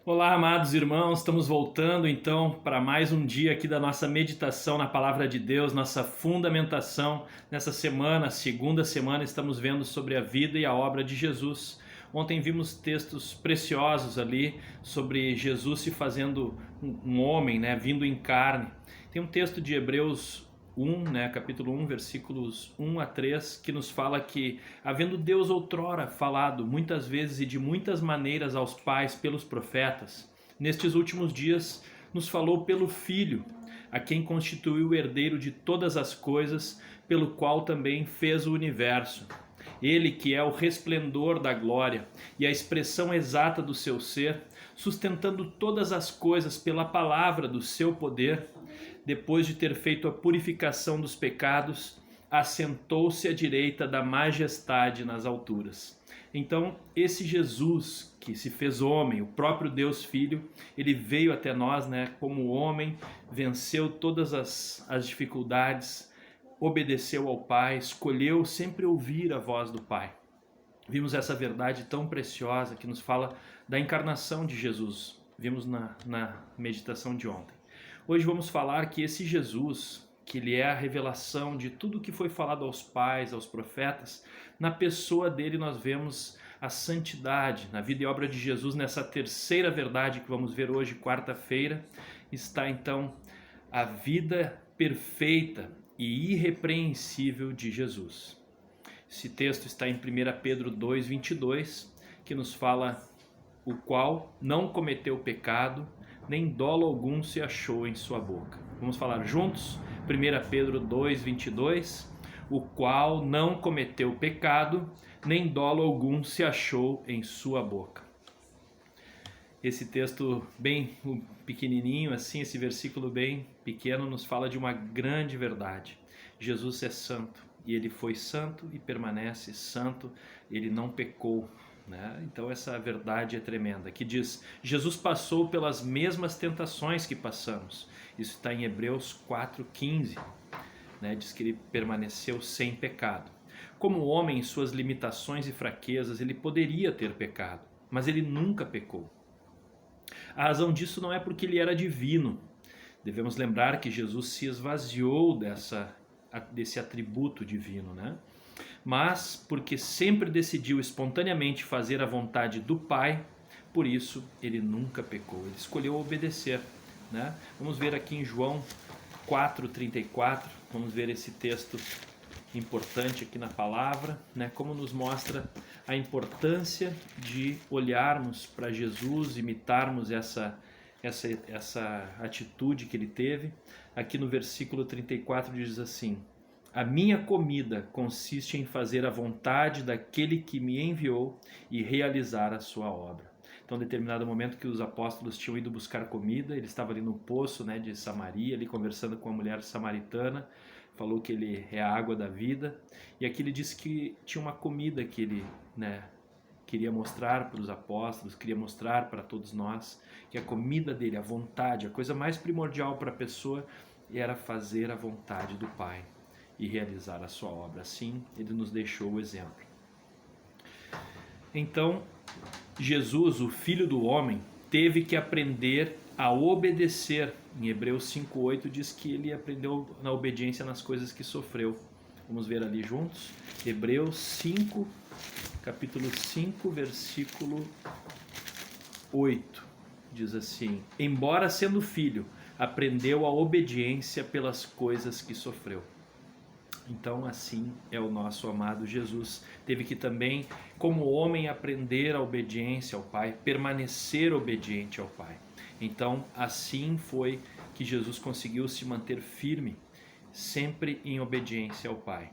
Olá, amados irmãos, estamos voltando então para mais um dia aqui da nossa meditação na Palavra de Deus, nossa fundamentação nessa semana, segunda semana, estamos vendo sobre a vida e a obra de Jesus. Ontem vimos textos preciosos ali sobre Jesus se fazendo um homem, né, vindo em carne. Tem um texto de Hebreus 1, né, capítulo 1, versículos 1 a 3, que nos fala que, havendo Deus outrora falado muitas vezes e de muitas maneiras aos pais pelos profetas, nestes últimos dias nos falou pelo Filho, a quem constituiu o herdeiro de todas as coisas, pelo qual também fez o universo. Ele que é o resplendor da glória e a expressão exata do seu ser, sustentando todas as coisas pela palavra do seu poder, depois de ter feito a purificação dos pecados, assentou-se à direita da majestade nas alturas. Então, esse Jesus que se fez homem, o próprio Deus Filho, ele veio até nós, né, como homem, venceu todas as dificuldades, obedeceu ao Pai, escolheu sempre ouvir a voz do Pai. Vimos essa verdade tão preciosa que nos fala da encarnação de Jesus. Vimos na meditação de ontem. Hoje vamos falar que esse Jesus, que ele é a revelação de tudo que foi falado aos pais, aos profetas, na pessoa dele nós vemos a santidade. Na vida e obra de Jesus, nessa terceira verdade que vamos ver hoje, quarta-feira, está então a vida perfeita e irrepreensível de Jesus. Esse texto está em 1 Pedro 2,22, que nos fala: o qual não cometeu pecado, nem dolo algum se achou em sua boca. Vamos falar juntos? 1 Pedro 2,22, o qual não cometeu pecado, nem dolo algum se achou em sua boca. Esse texto bem pequenininho, assim, esse versículo bem pequeno, nos fala de uma grande verdade. Jesus é santo, e ele foi santo e permanece santo, ele não pecou, né? Então essa verdade é tremenda, que diz: Jesus passou pelas mesmas tentações que passamos. Isso está em Hebreus 4,15, né? Diz que ele permaneceu sem pecado. Como homem, em suas limitações e fraquezas, ele poderia ter pecado, mas ele nunca pecou. A razão disso não é porque ele era divino. Devemos lembrar que Jesus se esvaziou desse atributo divino, né? Mas porque sempre decidiu espontaneamente fazer a vontade do Pai, por isso ele nunca pecou, ele escolheu obedecer, né? Vamos ver aqui em João 4,34, vamos ver esse texto importante aqui na palavra, né? Como nos mostra a importância de olharmos para Jesus, imitarmos essa atitude que ele teve. Aqui no versículo 34 diz assim: a minha comida consiste em fazer a vontade daquele que me enviou e realizar a sua obra. Então, em determinado momento que os apóstolos tinham ido buscar comida, ele estava ali no poço, né, de Samaria, ali conversando com a mulher samaritana, falou que ele é a água da vida, e aqui ele disse que tinha uma comida que ele, né, queria mostrar para os apóstolos, queria mostrar para todos nós, que a comida dele, a vontade, a coisa mais primordial para a pessoa era fazer a vontade do Pai e realizar a sua obra. Assim, ele nos deixou o exemplo. Então, Jesus, o Filho do Homem, teve que aprender a obedecer. Em Hebreus 5,8 diz que ele aprendeu na obediência nas coisas que sofreu. Vamos ver ali juntos? Hebreus 5, capítulo 5, versículo 8. Diz assim: embora sendo filho, aprendeu a obediência pelas coisas que sofreu. Então assim é o nosso amado Jesus. Teve que também, como homem, aprender a obediência ao Pai, permanecer obediente ao Pai. Então assim foi que Jesus conseguiu se manter firme, sempre em obediência ao Pai.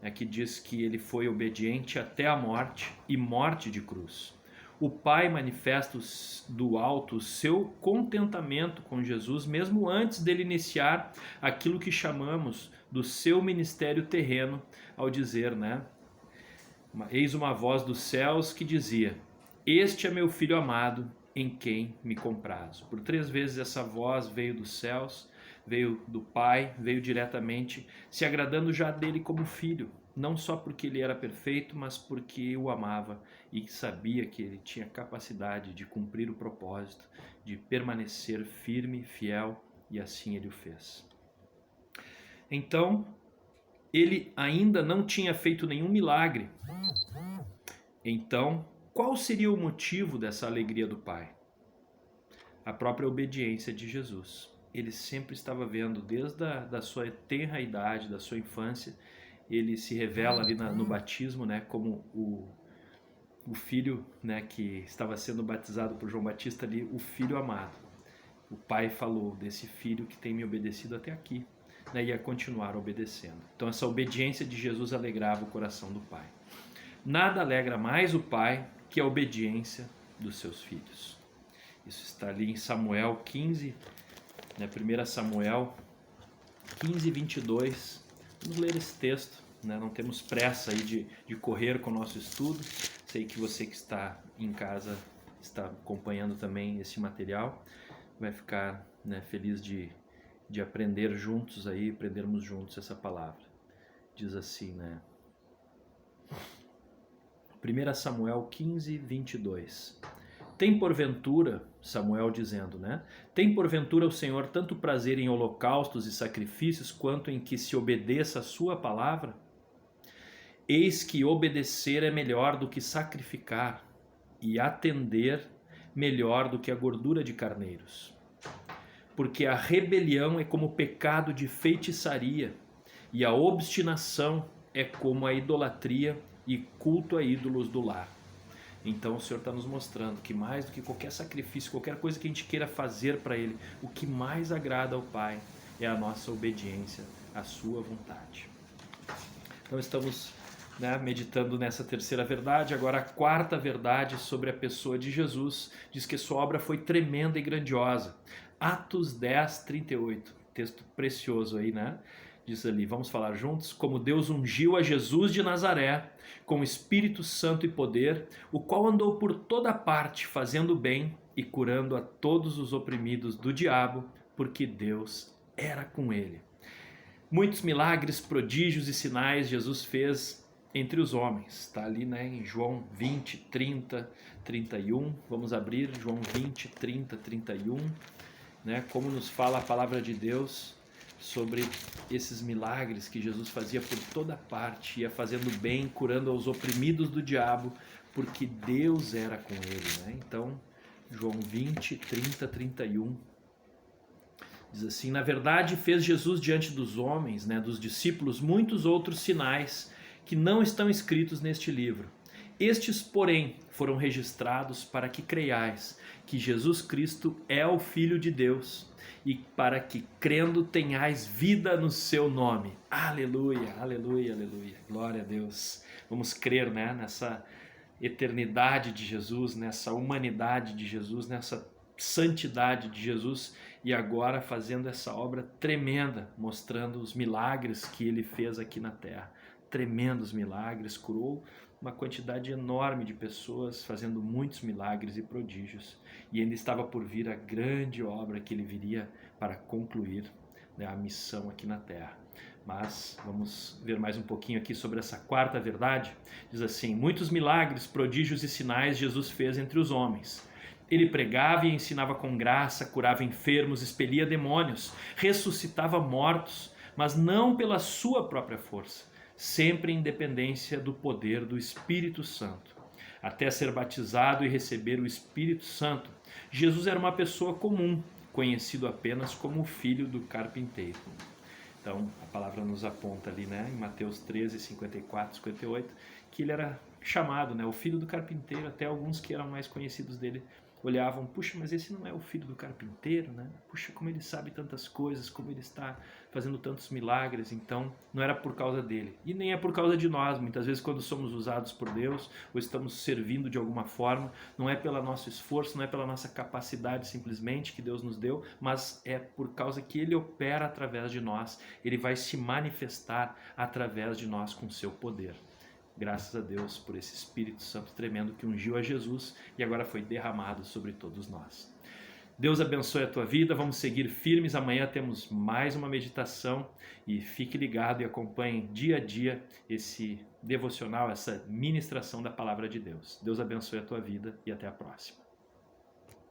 Aqui diz que ele foi obediente até a morte e morte de cruz. O Pai manifesta do alto o seu contentamento com Jesus, mesmo antes dele iniciar aquilo que chamamos do seu ministério terreno, ao dizer, né? Eis uma voz dos céus que dizia: este é meu filho amado, em quem me comprazo. Por 3 vezes essa voz veio dos céus, veio do Pai, veio diretamente, se agradando já dele como filho. não só porque ele era perfeito, mas porque o amava e sabia que ele tinha capacidade de cumprir o propósito, de permanecer firme, fiel, e assim ele o fez. Então, ele ainda não tinha feito nenhum milagre. Então, qual seria o motivo dessa alegria do Pai? A própria obediência de Jesus. Ele sempre estava vendo, desde da sua tenra idade, da sua infância, ele se revela ali no batismo, né, como o filho, né, que estava sendo batizado por João Batista ali, o filho amado. O pai falou desse filho que tem me obedecido até aqui, né, e ia continuar obedecendo. Então essa obediência de Jesus alegrava o coração do pai. Nada alegra mais o pai que a obediência dos seus filhos. Isso está ali em Samuel 15, né, 1 Samuel 15, 22. Vamos ler esse texto, né? Não temos pressa aí de correr com o nosso estudo. Sei que você que está em casa está acompanhando também esse material. Vai ficar, né, feliz de aprender juntos aí, aprendermos juntos essa palavra. Diz assim, né? 1 Samuel 15, 22. Tem porventura, Samuel dizendo, né? Tem porventura o Senhor tanto prazer em holocaustos e sacrifícios quanto em que se obedeça a sua palavra? Eis que obedecer é melhor do que sacrificar, e atender melhor do que a gordura de carneiros. Porque a rebelião é como pecado de feitiçaria, e a obstinação é como a idolatria e culto a ídolos do lar. Então o Senhor está nos mostrando que mais do que qualquer sacrifício, qualquer coisa que a gente queira fazer para Ele, o que mais agrada ao Pai é a nossa obediência à sua vontade. Então estamos, né, meditando nessa terceira verdade. Agora a quarta verdade sobre a pessoa de Jesus diz que sua obra foi tremenda e grandiosa. Atos 10, 38, texto precioso aí, né? Diz ali, vamos falar juntos? Como Deus ungiu a Jesus de Nazaré com Espírito Santo e poder, o qual andou por toda parte fazendo bem e curando a todos os oprimidos do diabo, porque Deus era com ele. Muitos milagres, prodígios e sinais Jesus fez entre os homens. Está ali, né, em João 20, 30, 31. Vamos abrir João 20, 30, 31. Né, como nos fala a palavra de Deus sobre esses milagres que Jesus fazia por toda parte, ia fazendo bem, curando aos oprimidos do diabo, porque Deus era com ele. Né? Então, João 20, 30, 31, diz assim, na verdade fez Jesus diante dos homens, né, dos discípulos, muitos outros sinais que não estão escritos neste livro. Estes, porém, foram registrados para que creiais que Jesus Cristo é o Filho de Deus e para que, crendo, tenhais vida no seu nome. Aleluia, aleluia, aleluia. Glória a Deus. Vamos crer, né, nessa eternidade de Jesus, nessa humanidade de Jesus, nessa santidade de Jesus, e agora fazendo essa obra tremenda, mostrando os milagres que ele fez aqui na terra. Tremendos milagres, curou uma quantidade enorme de pessoas, fazendo muitos milagres e prodígios. E ainda estava por vir a grande obra que ele viria para concluir, né, a missão aqui na terra. Mas vamos ver mais um pouquinho aqui sobre essa quarta verdade. Diz assim, muitos milagres, prodígios e sinais Jesus fez entre os homens. Ele pregava e ensinava com graça, curava enfermos, expelia demônios, ressuscitava mortos, mas não pela sua própria força, sempre em dependência do poder do Espírito Santo. Até ser batizado e receber o Espírito Santo, Jesus era uma pessoa comum, conhecido apenas como o filho do carpinteiro. Então, a palavra nos aponta ali, né, em Mateus 13, 54, 58, que ele era chamado, né, o filho do carpinteiro. Até alguns que eram mais conhecidos dele olhavam, puxa, mas esse não é o filho do carpinteiro, né? Puxa, como ele sabe tantas coisas, como ele está fazendo tantos milagres. Então, não era por causa dele. E nem é por causa de nós. Muitas vezes, quando somos usados por Deus, ou estamos servindo de alguma forma, não é pelo nosso esforço, não é pela nossa capacidade simplesmente que Deus nos deu, mas é por causa que ele opera através de nós. Ele vai se manifestar através de nós com seu poder. Graças a Deus por esse Espírito Santo tremendo que ungiu a Jesus e agora foi derramado sobre todos nós. Deus abençoe a tua vida, vamos seguir firmes, amanhã temos mais uma meditação e fique ligado e acompanhe dia a dia esse devocional, essa ministração da Palavra de Deus. Deus abençoe a tua vida e até a próxima.